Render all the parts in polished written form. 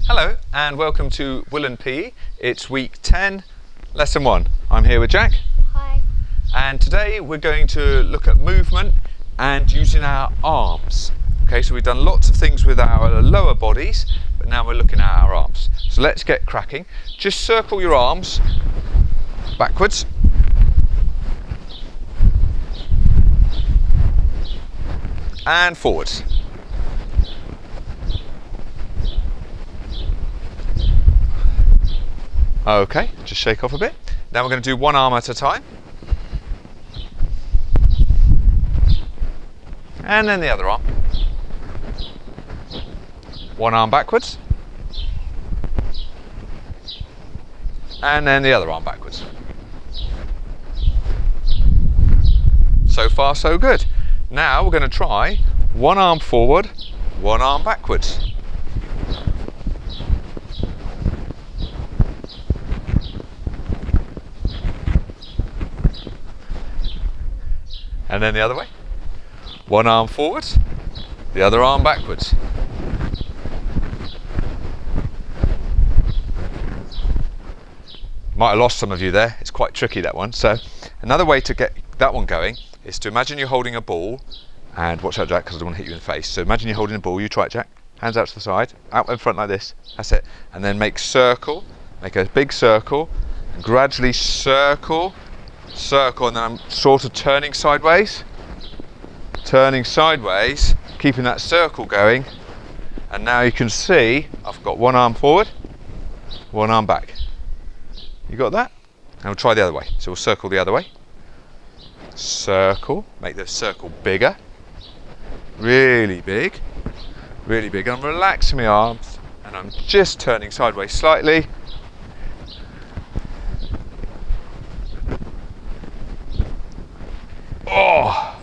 Hello and welcome to Willand PE. It's week 10, lesson 1. I'm here with Jack. Hi. And today we're going to look at movement and using our arms. Okay, so we've done lots of things with our lower bodies, but now we're looking at our arms. So let's get cracking. Just circle your arms backwards. And forwards. Okay, just shake off a bit. Now we're going to do one arm at a time. And then the other arm. One arm backwards. And then the other arm backwards. So far so good. Now we're going to try one arm forward, one arm backwards. And then the other way. One arm forwards, the other arm backwards. Might have lost some of you there. It's quite tricky, that one. So another way to get that one going is to imagine you're holding a ball, and watch out, Jack, because I don't want to hit you in the face. So imagine you're holding a ball. You try it, Jack. Hands out to the side, out in front like this. That's it. And then make a big circle, and gradually circle, and then I'm sort of turning sideways, keeping that circle going. And now you can see I've got one arm forward, one arm back. You got that? And we'll try the other way. So we'll circle the other way. Circle, make the circle bigger, really big. And I'm relaxing my arms and I'm just turning sideways slightly. Oh,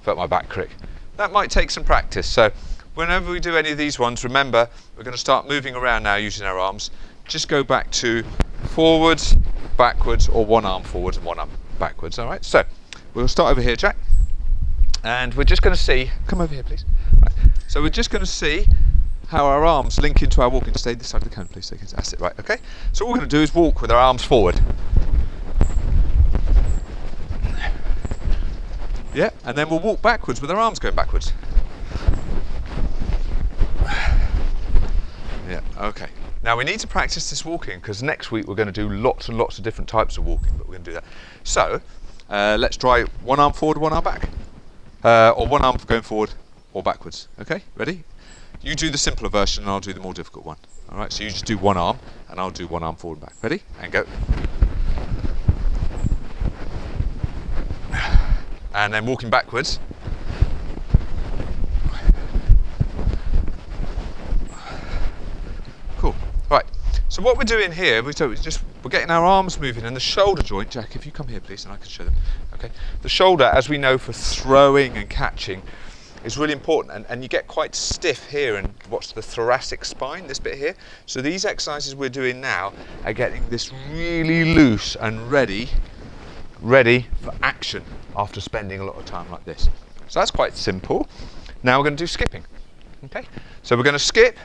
felt my back crick. That might take some practice. So whenever we do any of these ones, remember we're going to start moving around now using our arms. Just go back to forwards, backwards, or one arm forwards and one arm backwards. All right, so we'll start over here, Jack, and we're just going to see, come over here please. Right. So we're just going to see how our arms link into our walking. Stay this side of the cone please, that's it, right, okay. So what we're going to do is walk with our arms forward. Yeah, and then we'll walk backwards with our arms going backwards. Yeah, okay. Now we need to practice this walking because next week we're going to do lots and lots of different types of walking, but we're going to do that. So let's try one arm forward, one arm back. Or one arm going forward or backwards. Okay, ready? You do the simpler version and I'll do the more difficult one. All right, so you just do one arm and I'll do one arm forward and back. Ready? And go. And then walking backwards. Cool. Right. So what we're doing here, we're getting our arms moving and the shoulder joint. Jack, if you come here please and I can show them. Okay. The shoulder, as we know, for throwing and catching is really important, and you get quite stiff here and watch the thoracic spine, this bit here. So these exercises we're doing now are getting this really loose and ready for action after spending a lot of time like this. So that's quite simple. Now we're going to do skipping. Okay. So we're going to skip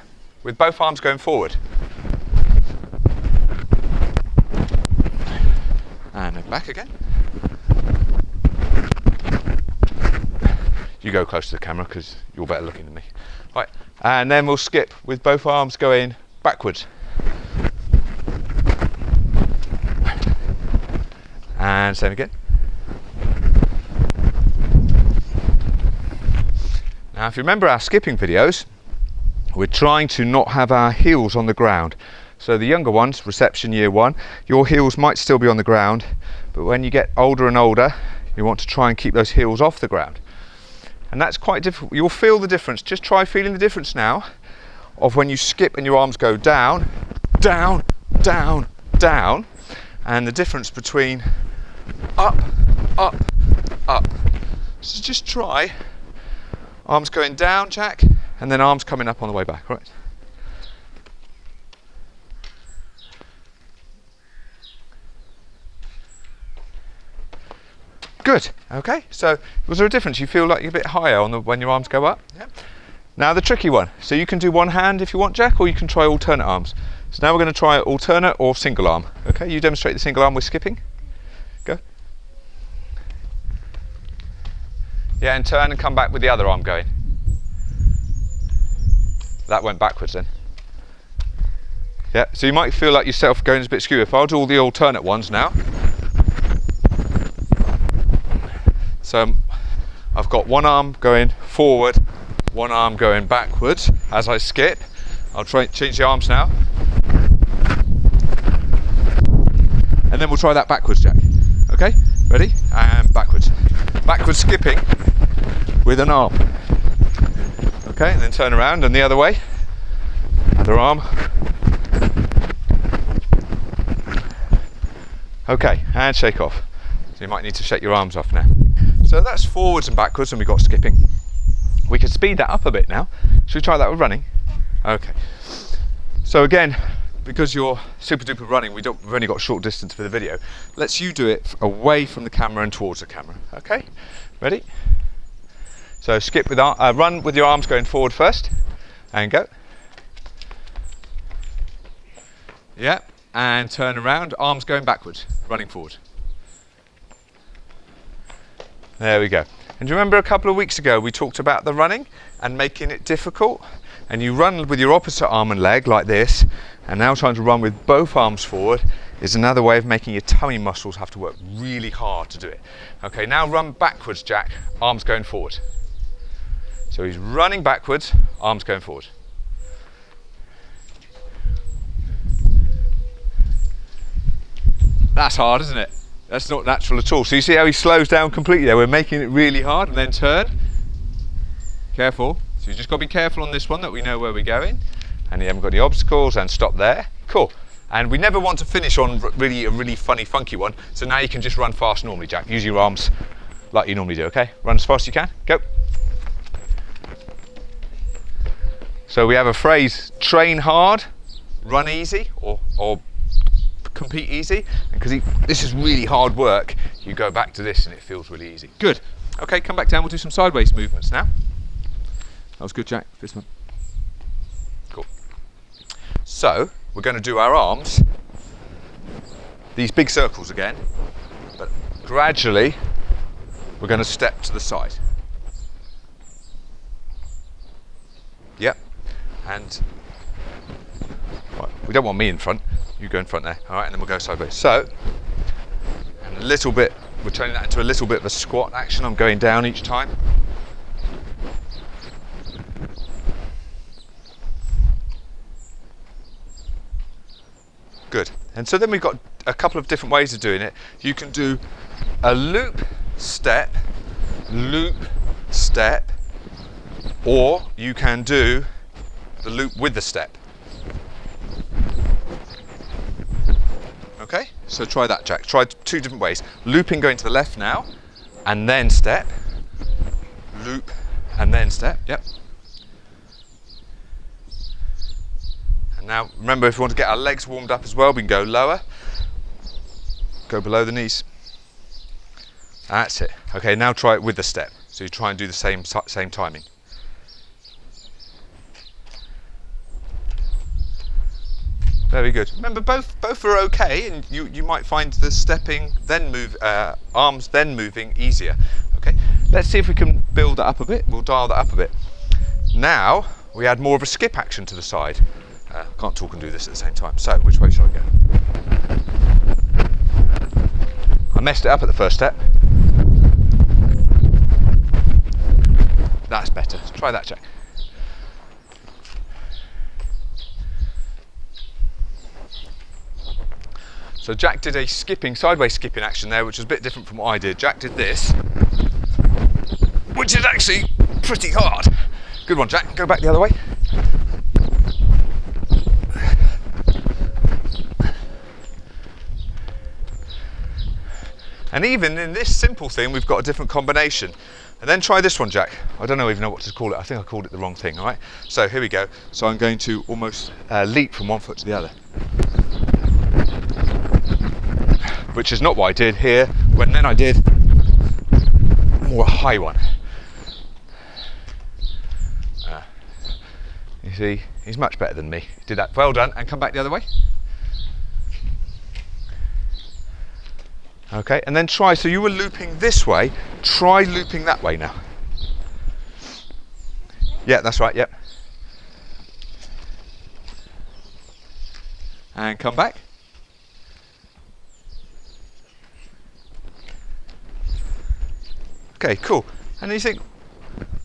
with both arms going forward. And then back again. You go close to the camera because you're better looking than me. Right, and then we'll skip with both arms going backwards. And same again. Now if you remember our skipping videos, we're trying to not have our heels on the ground. So the younger ones, reception year 1, your heels might still be on the ground, but when you get older and older, you want to try and keep those heels off the ground. And that's quite difficult. You'll feel the difference. Just try feeling the difference now of when you skip and your arms go down, down, down, down, and the difference between up, up, up. So just try arms going down, Jack, and then arms coming up on the way back, right? Good. Okay. So was there a difference? You feel like you're a bit higher on when your arms go up? Yeah. Now the tricky one. So you can do one hand if you want, Jack, or you can try alternate arms. So now we're going to try alternate or single arm. Okay, you demonstrate the single arm with skipping. Go. Yeah, and turn and come back with the other arm going. That went backwards then. Yeah, so you might feel like yourself going a bit skew. If I'll do all the alternate ones now. So I've got one arm going forward, one arm going backwards as I skip. I'll try and change the arms now. And then we'll try that backwards, Jack. Okay, ready? And backwards. Backwards skipping with an arm. Okay, and then turn around and the other way. Other arm. Okay, and shake off. So you might need to shake your arms off now. So that's forwards and backwards, and we've got skipping. We can speed that up a bit now. Should we try that with running? Okay. So again, because you're super duper running, we've only got short distance for the video. Let's you do it away from the camera and towards the camera. Okay, ready? So skip with run with your arms going forward first, and go. Yeah, and turn around, arms going backwards, running forward. There we go. And do you remember a couple of weeks ago we talked about the running and making it difficult? And you run with your opposite arm and leg like this, and now trying to run with both arms forward is another way of making your tummy muscles have to work really hard to do it. Okay, now run backwards, Jack, arms going forward. So he's running backwards, arms going forward. That's hard, isn't it? That's not natural at all. So you see how he slows down completely there? We're making it really hard, and then turn. Careful. So you just got to be careful on this one that we know where we're going, and you haven't got any obstacles, and stop there. Cool. And we never want to finish on a really funny, funky one. So now you can just run fast normally, Jack. Use your arms like you normally do, okay? Run as fast as you can. Go. So we have a phrase, train hard, run easy, or compete easy. And because this is really hard work, you go back to this and it feels really easy. Good. Okay, come back down. We'll do some sideways movements now. That was good, Jack. This one. Cool. So we're going to do our arms, these big circles again, but gradually we're going to step to the side. Yep. And right, we don't want me in front. You go in front there. All right, and then we'll go sideways. So, and a little bit. We're turning that into a little bit of a squat action. I'm going down each time. Good. And so then we've got a couple of different ways of doing it. You can do a loop, step, or you can do the loop with the step. Okay, so try that, Jack. Try two different ways. Looping going to the left now, and then step. Loop, and then step. Yep. And now, remember, if we want to get our legs warmed up as well, we can go lower. Go below the knees. That's it. Okay, now try it with the step. So you try and do the same timing. Very good. Remember, both are okay, and you might find the stepping then arms then moving easier. Okay, let's see if we can build that up a bit. We'll dial that up a bit. Now we add more of a skip action to the side. Can't talk and do this at the same time. So which way shall I go? I messed it up at the first step. That's better. Let's try that, Jack. So Jack did a sideways skipping action there, which was a bit different from what I did. Jack did this, which is actually pretty hard. Good one, Jack. Go back the other way. And even in this simple thing, we've got a different combination. And then try this one, Jack. I don't even know what to call it. I think I called it the wrong thing, all right? So here we go. So I'm going to almost leap from one foot to the other. Which is not what I did here, when then I did more a high one. see, he's much better than me. Did that, well done, and come back the other way. Okay, and then try, so you were looping this way, try looping that way now. Yeah, that's right, yep. And come back. Okay, cool. And you think,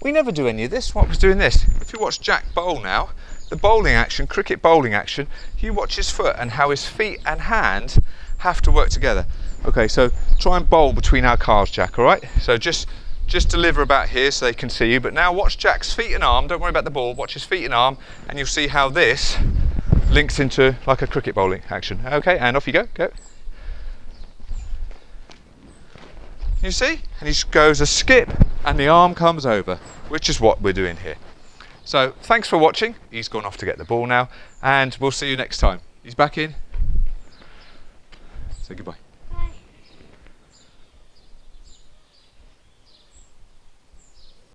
we never do any of this, what was doing this? If you watch Jack bowl now, the bowling action, cricket bowling action, you watch his foot and how his feet and hand have to work together. Okay, so try and bowl between our calves, Jack, all right? So just deliver about here so they can see you, but now watch Jack's feet and arm, don't worry about the ball, watch his feet and arm, and you'll see how this links into like a cricket bowling action. Okay, and off you go, go. You see? And he goes a skip and the arm comes over, which is what we're doing here. So thanks for watching. He's gone off to get the ball now, and we'll see you next time. He's back in. Say goodbye.